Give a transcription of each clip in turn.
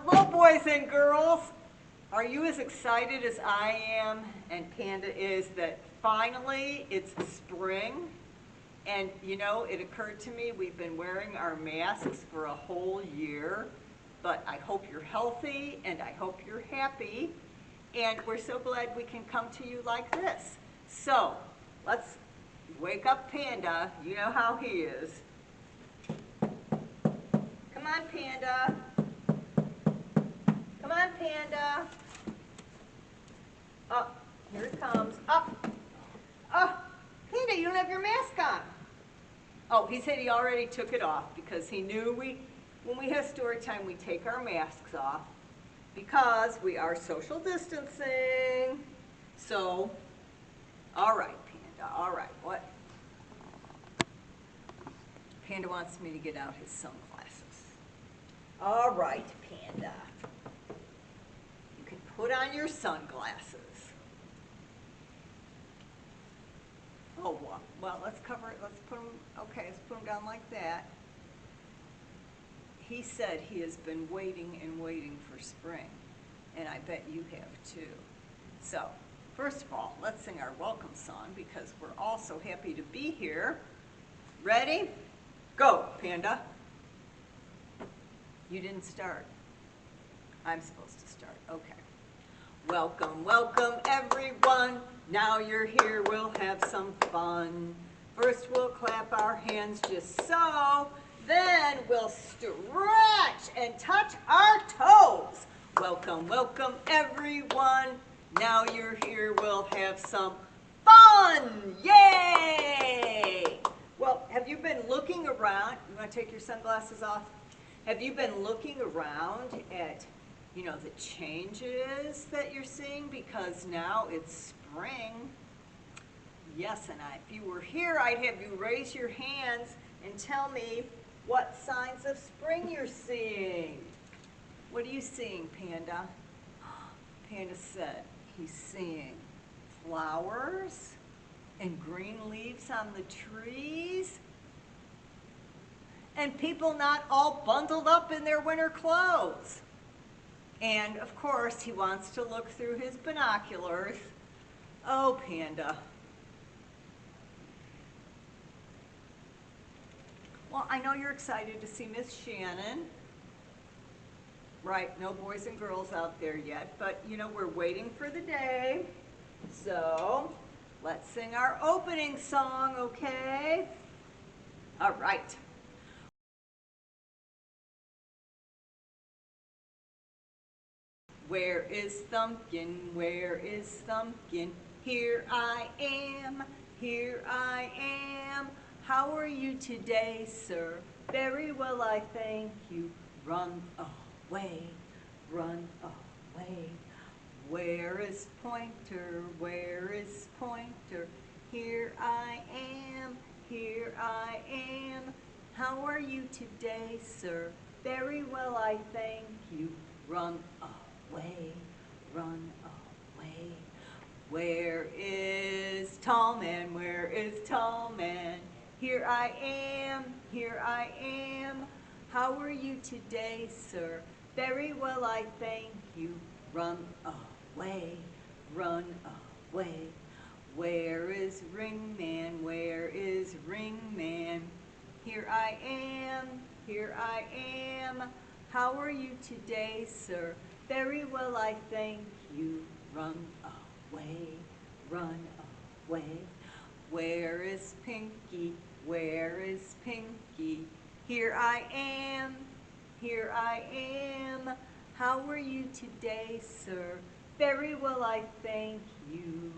Hello, boys and girls. Are you as excited as I am and Panda is that finally it's spring? And you know, it occurred to me we've been wearing our masks for a whole year, but I hope you're healthy and I hope you're happy. And we're so glad we can come to you like this. So, let's wake up Panda. You know how he is. Come on, Panda. Come on, Panda. Up. Here it comes. Up. Oh, Panda, you don't have your mask on. Oh, he said he already took it off because he knew when we have story time, we take our masks off because we are social distancing. So, all right, Panda, all right. What? Panda wants me to get out his sunglasses. All right, Panda. You can put on your sunglasses. Oh, well, let's cover it. Let's put them, okay, let's put them down like that. He said he has been waiting and waiting for spring, and I bet you have too. So, first of all, let's sing our welcome song because we're all so happy to be here. Ready? Go, Panda. You didn't start. I'm supposed to start. Okay. Welcome, welcome everyone. Now you're here, we'll have some fun. First we'll clap our hands just so. Then we'll stretch and touch our toes. Welcome, welcome everyone. Now you're here, we'll have some fun. Yay! Well, have you been looking around? You want to take your sunglasses off? Have you been looking around at the changes that you're seeing because now it's spring? Yes, and if you were here, I'd have you raise your hands and tell me what signs of spring you're seeing. What are you seeing, Panda? Panda said he's seeing flowers and green leaves on the trees and people not all bundled up in their winter clothes. And of course, he wants to look through his binoculars. Oh, Panda. Well, I know you're excited to see Miss Shannon. Right, no boys and girls out there yet, but we're waiting for the day. So, let's sing our opening song, okay? All right. Where is Thumbkin? Where is Thumbkin? Here I am, here I am. How are you today, sir? Very well, I thank you. Run away, run away. Where is Pointer? Where is Pointer? Here I am, here I am. How are you today, sir? Very well, I thank you. Run away, run away. Where is Tall Man? Where is Tall Man? Here I am, here I am. How are you today, sir? Very well, I thank you. Run away, run away. Where is Ringman? Where is Ringman? Here I am, here I am. How are you today, sir? Very well, I thank you. Run away, run away. Where is Pinky? Where is Pinky? Here I am, here I am. How are you today, sir? Very well, I thank you.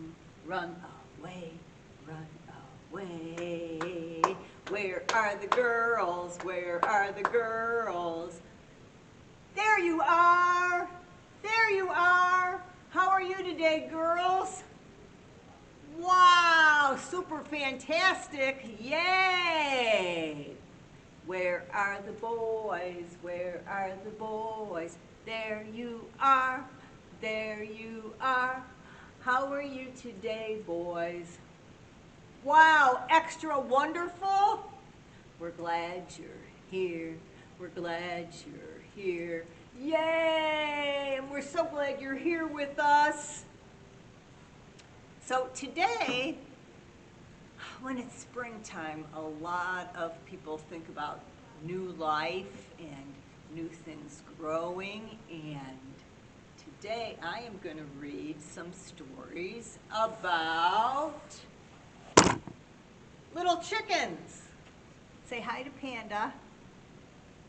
Run away, run away. Where are the girls? Where are the girls? There you are! There you are! How are you today, girls? Wow, super fantastic. Yay! Where are the boys? Where are the boys? There you are. There you are. How are you today, boys? Wow, extra wonderful. We're glad you're here. We're glad you're here. Yay! And we're so glad you're here with us. So today, when it's springtime, a lot of people think about new life and new things growing. And today I am going to read some stories about little chickens. Say hi to Panda.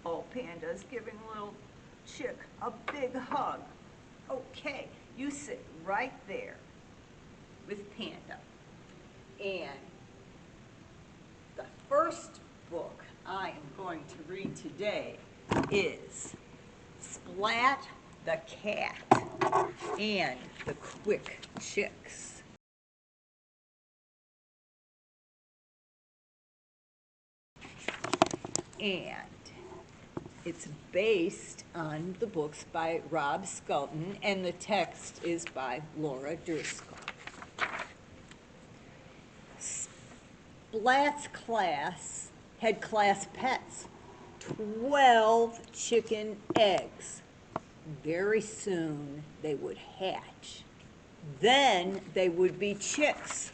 Oh, Panda's giving little chick a big hug. Okay, you sit right there with Panda. And the first book I am going to read today is Splat the Cat and the Quick Chicks. And it's based on the books by Rob Skelton, and the text is by Laura Driscoll. Splat's class had class pets, 12 chicken eggs. Very soon they would hatch. Then they would be chicks.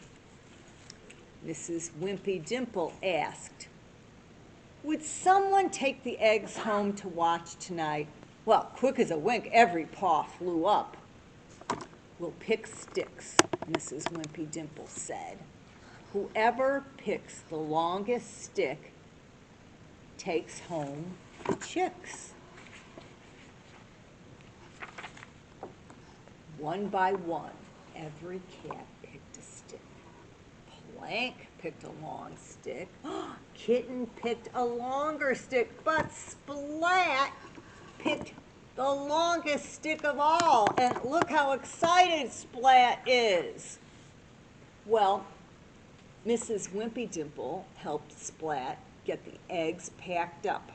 Mrs. Wimpy Dimple asked, "Would someone take the eggs home to watch tonight?" Well, quick as a wink, every paw flew up. "We'll pick sticks," Mrs. Wimpy Dimple said. "Whoever picks the longest stick takes home the chicks." One by one, every cat picked a stick. Plank picked a long stick. Kitten picked a longer stick, but Splat picked the longest stick of all. And look how excited Splat is. Well, Mrs. Wimpy Dimple helped Splat get the eggs packed up.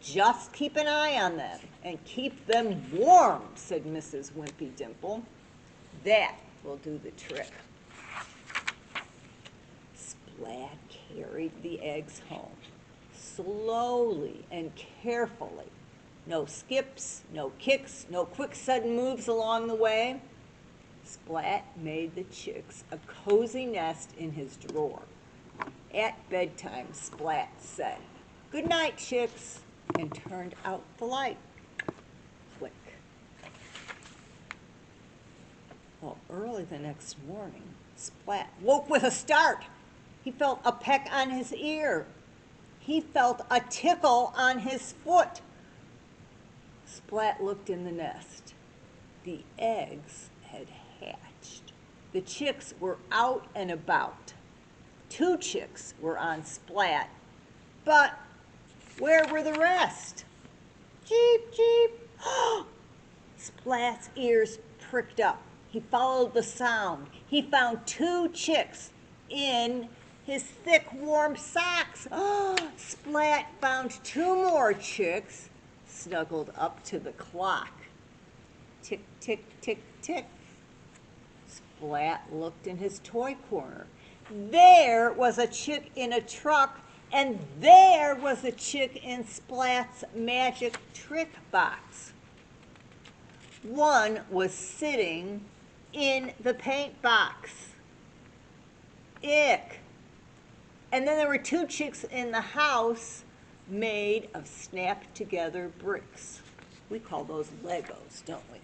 "Just keep an eye on them and keep them warm," said Mrs. Wimpy Dimple. "That will do the trick." Splat carried the eggs home, slowly and carefully. No skips, no kicks, no quick sudden moves along the way. Splat made the chicks a cozy nest in his drawer. At bedtime, Splat said, "Good night, chicks," and turned out the light. Click. Well, early the next morning, Splat woke with a start. He felt a peck on his ear. He felt a tickle on his foot. Splat looked in the nest. The eggs had hatched. The chicks were out and about. 2 chicks were on Splat, but where were the rest? Cheep, cheep. Splat's ears pricked up. He followed the sound. He found 2 chicks in his thick, warm socks. Splat found 2 more chicks snuggled up to the clock. Tick, tick, tick, tick. Splat looked in his toy corner. There was a chick in a truck, and there was a chick in Splat's magic trick box. One was sitting in the paint box. Ick. And then there were 2 chicks in the house made of snapped-together bricks. We call those Legos, don't we?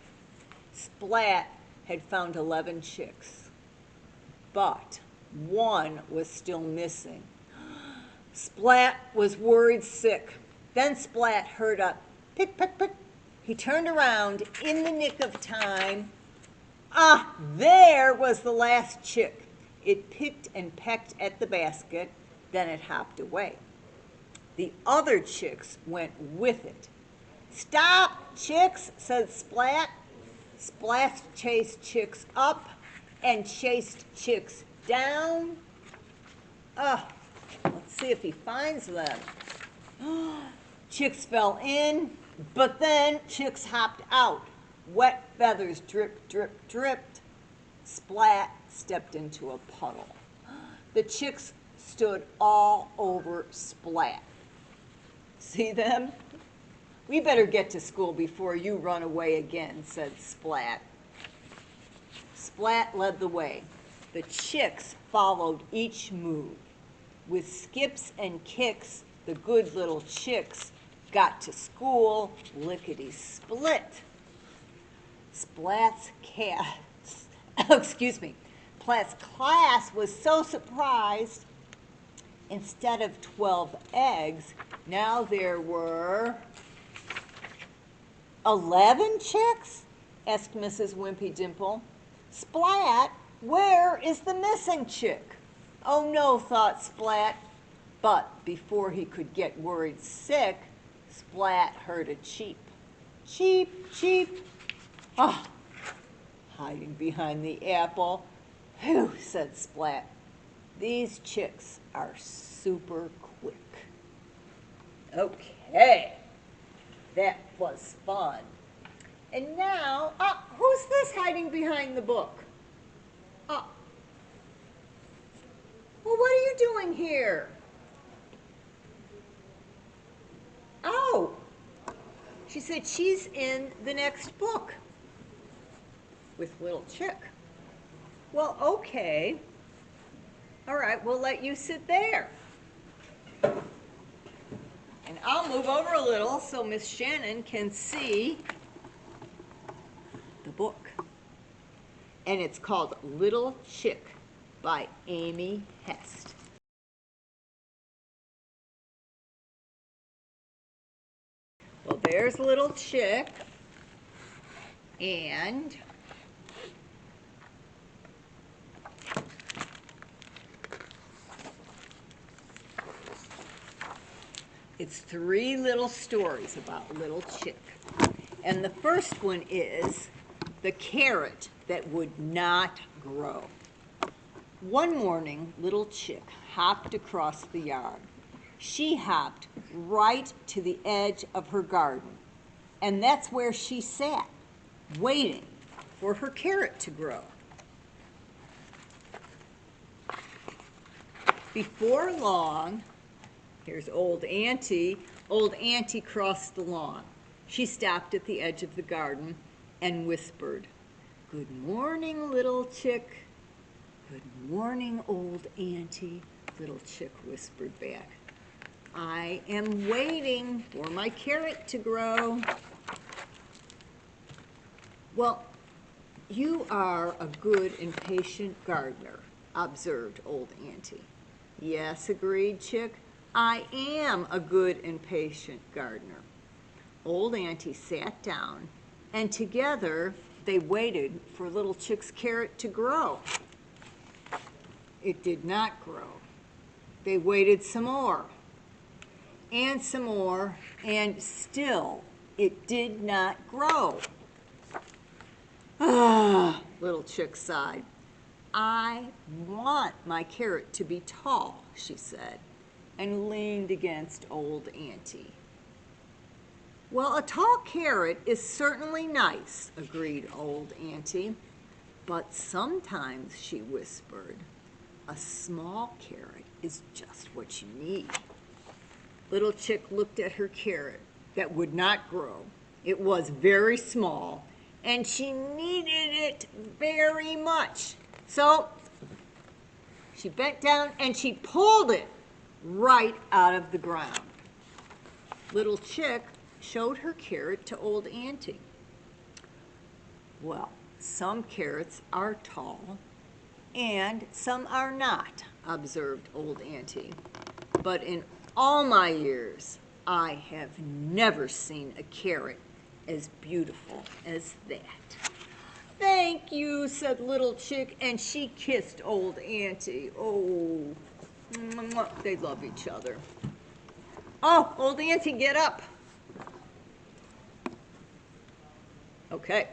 Splat had found 11 chicks, but 1 was still missing. Splat was worried sick. Then Splat heard a pick, pick, pick. He turned around in the nick of time. There was the last chick. It picked and pecked at the basket, then it hopped away. The other chicks went with it. "Stop, chicks," said Splat. Splat chased chicks up and chased chicks down. Let's see if he finds them. Chicks fell in, but then chicks hopped out. Wet feathers drip, drip, dripped. Splat stepped into a puddle. The chicks stood all over Splat. See them? We better get to school before you run away again, said Splat. Splat led the way. The chicks followed each move. With skips and kicks, the good little chicks got to school lickety-split. Splat's Splat's class was so surprised. Instead of 12 eggs, now there were 11 chicks? Asked Mrs. Wimpy Dimple. Splat, where is the missing chick? Oh no, thought Splat. But before he could get worried sick, Splat heard a cheep. Cheep, cheep. Ah, hiding behind the apple. Phew, said Splat. These chicks are super quick. Okay, that was fun. And now, who's this hiding behind the book? Well, what are you doing here? Oh, she said she's in the next book with Little Chick. Well, okay. All right, we'll let you sit there. And I'll move over a little so Miss Shannon can see the book. And it's called Little Chick by Amy Hest. Well, there's Little Chick, and it's 3 little stories about Little Chick. And the first one is The Carrot That Would Not Grow. One morning, Little Chick hopped across the yard. She hopped right to the edge of her garden, and that's where she sat, waiting for her carrot to grow. Before long, here's Old Auntie. Old Auntie crossed the lawn. She stopped at the edge of the garden and whispered, "Good morning, Little Chick." "Good morning, Old Auntie," Little Chick whispered back. "I am waiting for my carrot to grow." "Well, you are a good and patient gardener," observed Old Auntie. "Yes," agreed Chick, "I am a good and patient gardener." Old Auntie sat down, and together they waited for Little Chick's carrot to grow. It did not grow. They waited some more, and some more, and still it did not grow. "Ah," Little Chick sighed. "I want my carrot to be tall," she said, and leaned against Old Auntie. "Well, a tall carrot is certainly nice," agreed Old Auntie. "But sometimes," she whispered, "a small carrot is just what you need." Little Chick looked at her carrot that would not grow. It was very small, and she needed it very much. So she bent down and she pulled it right out of the ground. Little Chick showed her carrot to Old Auntie. "Well, some carrots are tall and some are not," observed Old Auntie. "But in all my years, I have never seen a carrot as beautiful as that." "Thank you," said Little Chick, and she kissed Old Auntie. Oh, they love each other. "Oh, Old Auntie, get up." Okay.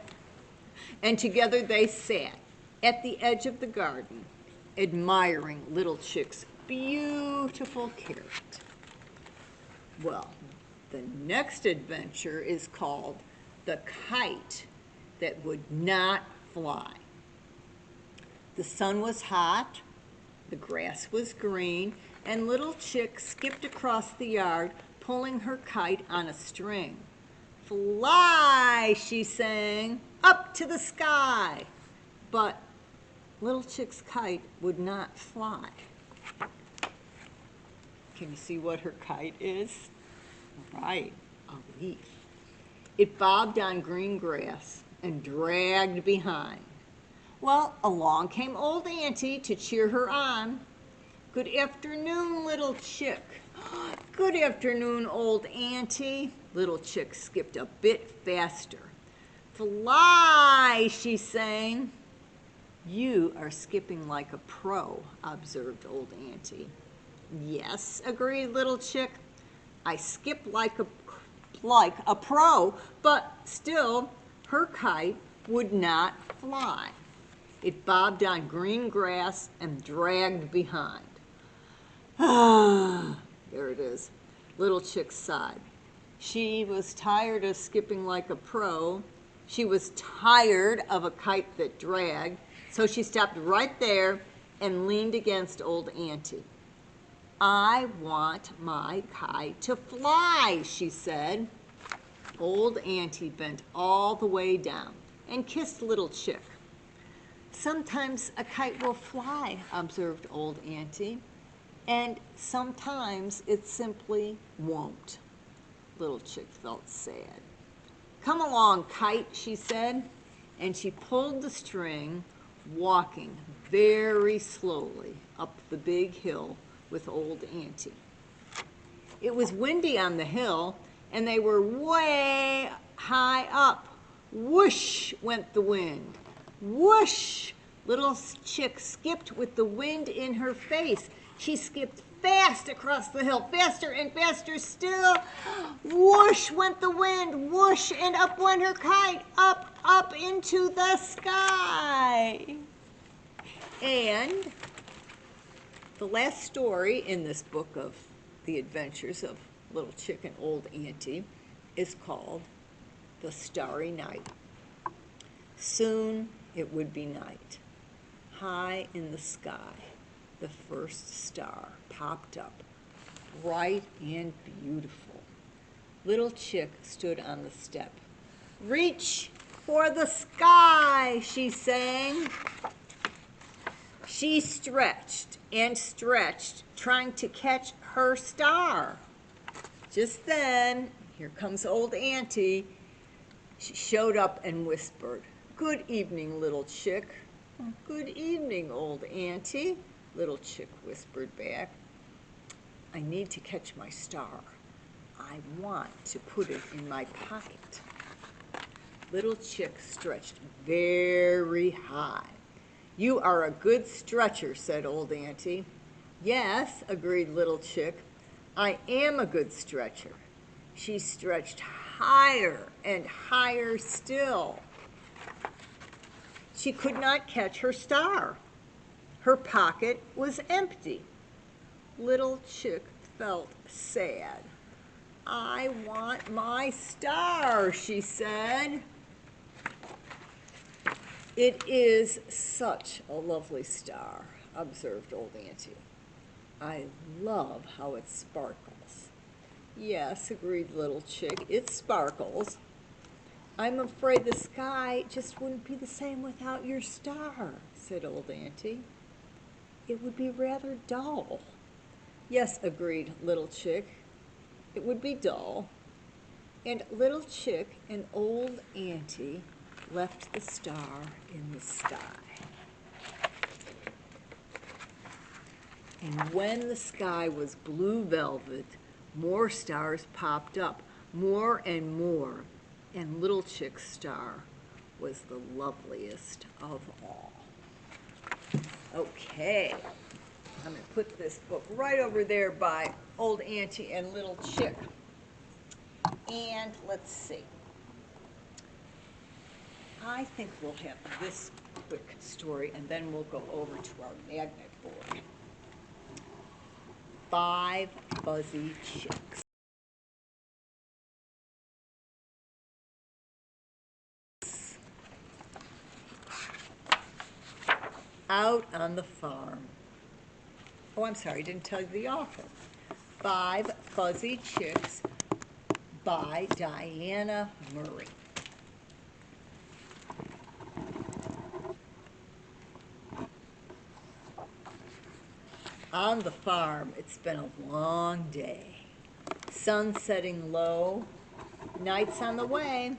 And together they sat at the edge of the garden, admiring Little Chick's beautiful carrot. Well, the next adventure is called The Kite That Would Not Fly. The sun was hot, the grass was green, and Little Chick skipped across the yard, pulling her kite on a string. Fly, she sang, up to the sky. But Little Chick's kite would not fly. Can you see what her kite is? Right, a leaf. It bobbed on green grass and dragged behind. Well, along came Old Auntie to cheer her on. Good afternoon, Little Chick. Good afternoon, Old Auntie. Little Chick skipped a bit faster. Fly, she sang. You are skipping like a pro, observed Old Auntie. Yes, agreed Little Chick. I skip like a pro, but still her kite would not fly. It bobbed on green grass and dragged behind. Ah, there it is. Little Chick sighed. She was tired of skipping like a pro. She was tired of a kite that dragged, so she stopped right there and leaned against Old Auntie. I want my kite to fly, she said. Old Auntie bent all the way down and kissed Little Chick. Sometimes a kite will fly, observed Old Auntie, and sometimes it simply won't. Little Chick felt sad. Come along, kite, she said, and she pulled the string, walking very slowly up the big hill with Old Auntie. It was windy on the hill, and they were way high up. Whoosh went the wind. Whoosh! Little Chick skipped with the wind in her face. She skipped fast across the hill, faster and faster still. Whoosh went the wind, whoosh, and up went her kite, up, up into the sky. And the last story in this book of the adventures of Little Chick and Old Auntie is called The Starry Night. Soon it would be night. High in the sky, the first star popped up, bright and beautiful. Little Chick stood on the step. Reach for the sky, she sang. She stretched and stretched, trying to catch her star. Just then, here comes Old Auntie. She showed up and whispered, Good evening, Little Chick. Good evening, Old Auntie, Little Chick whispered back. I need to catch my star. I want to put it in my pocket. Little Chick stretched very high. You are a good stretcher, said Old Auntie. Yes, agreed Little Chick. I am a good stretcher. She stretched higher and higher still. She could not catch her star. Her pocket was empty. Little Chick felt sad. I want my star, she said. It is such a lovely star, observed Old Auntie. I love how it sparkles. Yes, agreed Little Chick, it sparkles. I'm afraid the sky just wouldn't be the same without your star, said Old Auntie. It would be rather dull. Yes, agreed Little Chick. It would be dull. And Little Chick and Old Auntie left the star in the sky. And when the sky was blue velvet, more stars popped up, more and more. And Little Chick's star was the loveliest of all. Okay, I'm going to put this book right over there by Old Auntie and Little Chick. And let's see. I think we'll have this quick story, and then we'll go over to our magnet board. 5 Fuzzy Chicks. Out on the farm. Oh, I'm sorry, I didn't tell you the author. 5 fuzzy chicks by Diana Murray. On the farm, it's been a long day. Sun setting low, night's on the way.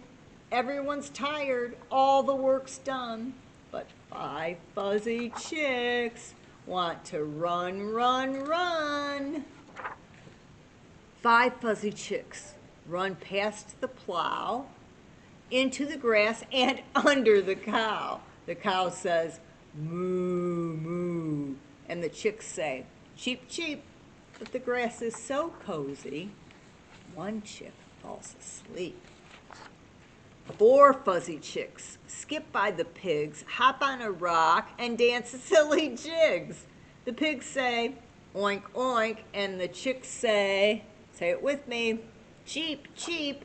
Everyone's tired, all the work's done. But 5 fuzzy chicks want to run, run, run. 5 fuzzy chicks run past the plow, into the grass, and under the cow. The cow says, moo, moo. And the chicks say, cheep, cheep. But the grass is so cozy, one chick falls asleep. 4 fuzzy chicks skip by the pigs, hop on a rock, and dance silly jigs. The pigs say, oink, oink, and the chicks say it with me, cheep, cheep.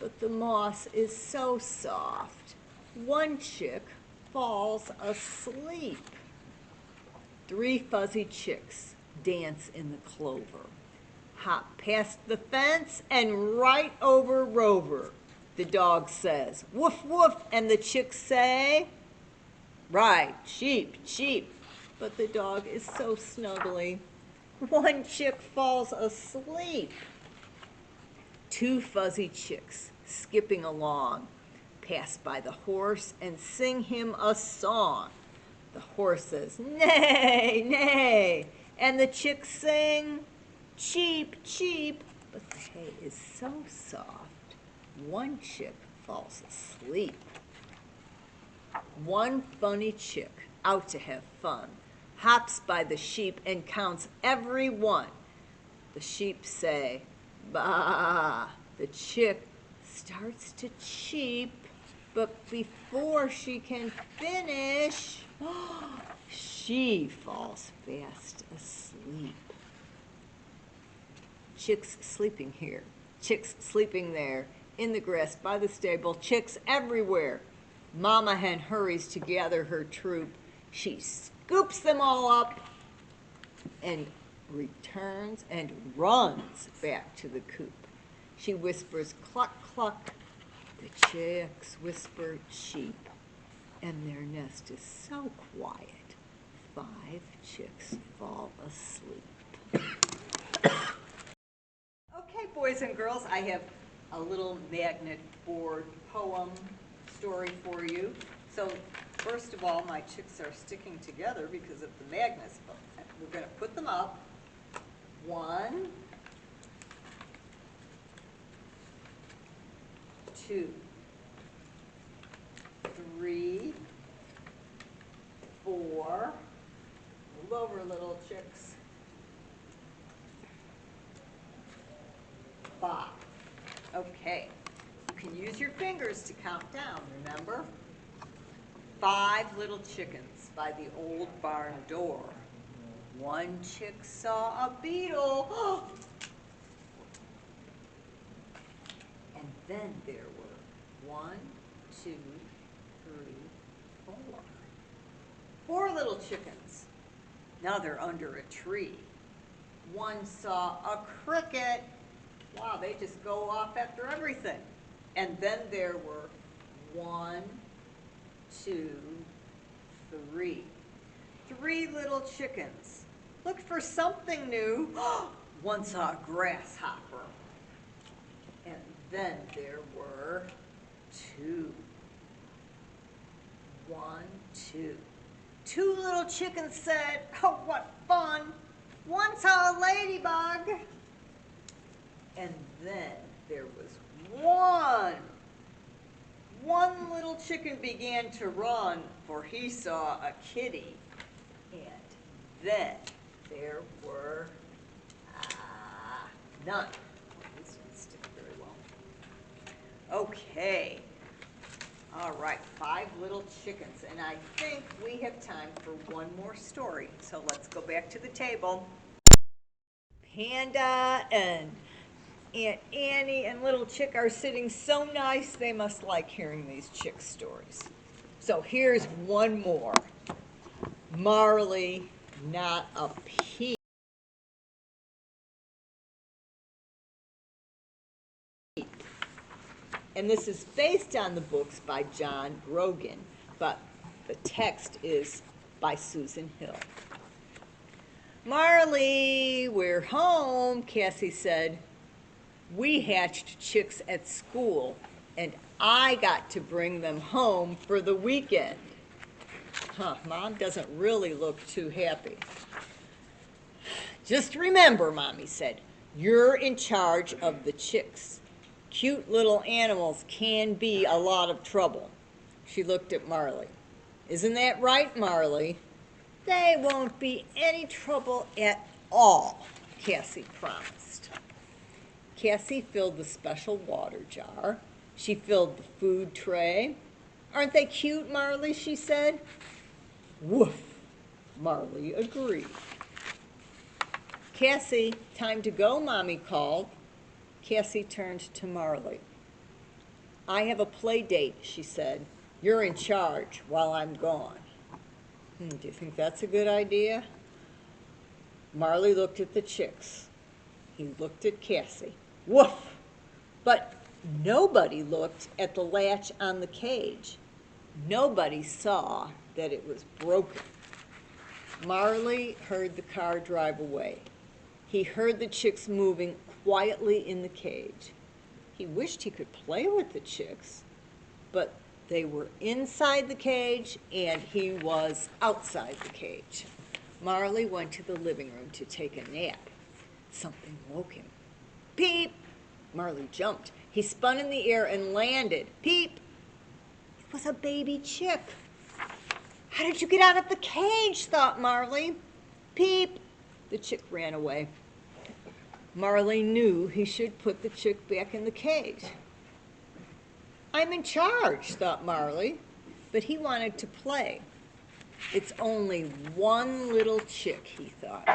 But the moss is so soft, one chick falls asleep. 3 fuzzy chicks dance in the clover, hop past the fence and right over Rover. The dog says, woof, woof, and the chicks say, right, cheep, cheep. But the dog is so snuggly, one chick falls asleep. 2 fuzzy chicks skipping along pass by the horse and sing him a song. The horse says, neigh, neigh, and the chicks sing, cheep, cheep. But the hay is so soft, one chick falls asleep. 1 funny chick, out to have fun, hops by the sheep and counts every one. The sheep say, bah. The chick starts to cheep, but before she can finish, she falls fast asleep. Chicks sleeping here, chicks sleeping there, in the grass by the stable, chicks everywhere. Mama hen hurries to gather her troop. She scoops them all up and returns and runs back to the coop. She whispers, cluck, cluck. The chicks whisper, cheep, and their nest is so quiet. 5 chicks fall asleep. Okay, boys and girls, I have a little magnet board poem story for you. So first of all, my chicks are sticking together because of the magnets. We're going to put them up. 1, 2, 3, 4. Move over, little chicks. 5. Okay. You can use your fingers to count down, remember? 5 little chickens by the old barn door. 1 chick saw a beetle. And then there were 1, 2, 3, 4. 4 little chickens. Now they're under a tree. 1 saw a cricket. Wow, they just go off after everything. And then there were 1, 2, 3. 3 little chickens. Looked for something new. 1 saw a grasshopper. And then there were 2. 1, 2. 2 little chickens said, oh, what fun. 1 saw a ladybug. And then there was 1. 1 little chicken began to run, for he saw a kitty. And then there were none. This didn't stick very well. Okay. All right, 5 little chickens. And I think we have time for one more story. So let's go back to the table. Panda and Aunt Annie and Little Chick are sitting so nice, they must like hearing these chick stories. So here's one more. Marley, not a pea. And this is based on the books by John Grogan, but the text is by Susan Hill. Marley, we're home, Cassie said. We hatched chicks at school, and I got to bring them home for the weekend. Mom doesn't really look too happy. Just remember, Mommy said, you're in charge of the chicks. Cute little animals can be a lot of trouble. She looked at Marley. Isn't that right, Marley? They won't be any trouble at all, Cassie promised. Cassie filled the special water jar. She filled the food tray. Aren't they cute, Marley, she said. Woof, Marley agreed. Cassie, time to go, Mommy called. Cassie turned to Marley. I have a play date, she said. You're in charge while I'm gone. Do you think that's a good idea? Marley looked at the chicks. He looked at Cassie. Woof! But nobody looked at the latch on the cage. Nobody saw that it was broken. Marley heard the car drive away. He heard the chicks moving quietly in the cage. He wished he could play with the chicks, but they were inside the cage and he was outside the cage. Marley went to the living room to take a nap. Something woke him. Peep! Marley jumped. He spun in the air and landed. Peep! It was a baby chick. How did you get out of the cage? Thought Marley. Peep! The chick ran away. Marley knew he should put the chick back in the cage. I'm in charge, thought Marley, but he wanted to play. It's only one little chick, he thought.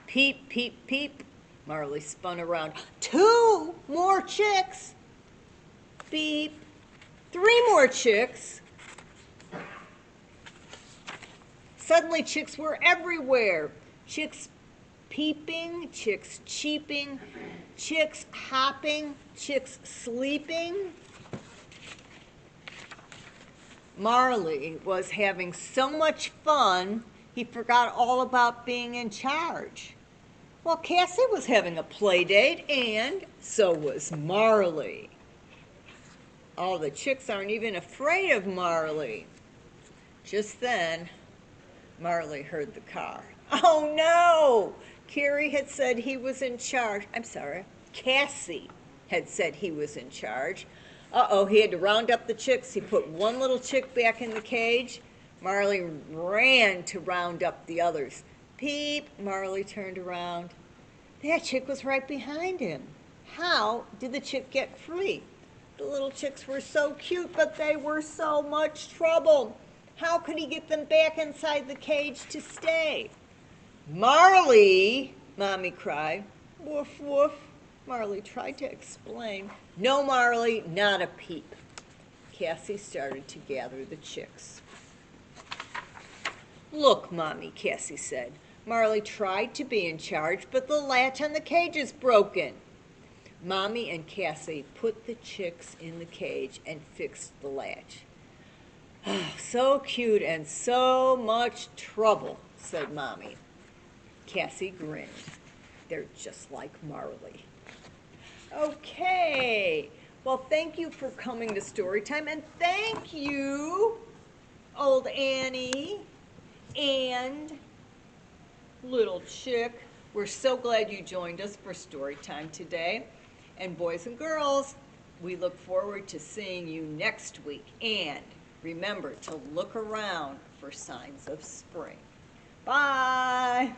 Peep, peep, peep. Marley spun around. 2 more chicks. Beep. 3 more chicks. Suddenly chicks were everywhere. Chicks peeping, chicks cheeping, chicks hopping, chicks sleeping. Marley was having so much fun, he forgot all about being in charge. Well, Cassie was having a play date, and so was Marley. All the chicks aren't even afraid of Marley. Just then, Marley heard the car. Oh no! Carrie had said he was in charge. I'm sorry, Cassie had said he was in charge. Uh-oh, he had to round up the chicks. He put one little chick back in the cage. Marley ran to round up the others. Peep, Marley turned around. That chick was right behind him. How did the chick get free? The little chicks were so cute, but they were so much trouble. How could he get them back inside the cage to stay? Marley, Mommy cried. Woof, woof. Marley tried to explain. No, Marley, not a peep. Cassie started to gather the chicks. Look, Mommy, Cassie said. Marley tried to be in charge, but the latch on the cage is broken. Mommy and Cassie put the chicks in the cage and fixed the latch. Oh, so cute and so much trouble, said Mommy. Cassie grinned. They're just like Marley. Okay, well, thank you for coming to Storytime, and thank you, Old Annie and Little Chick. We're so glad you joined us for Storytime today. And boys and girls, we look forward to seeing you next week. And remember to look around for signs of spring. Bye.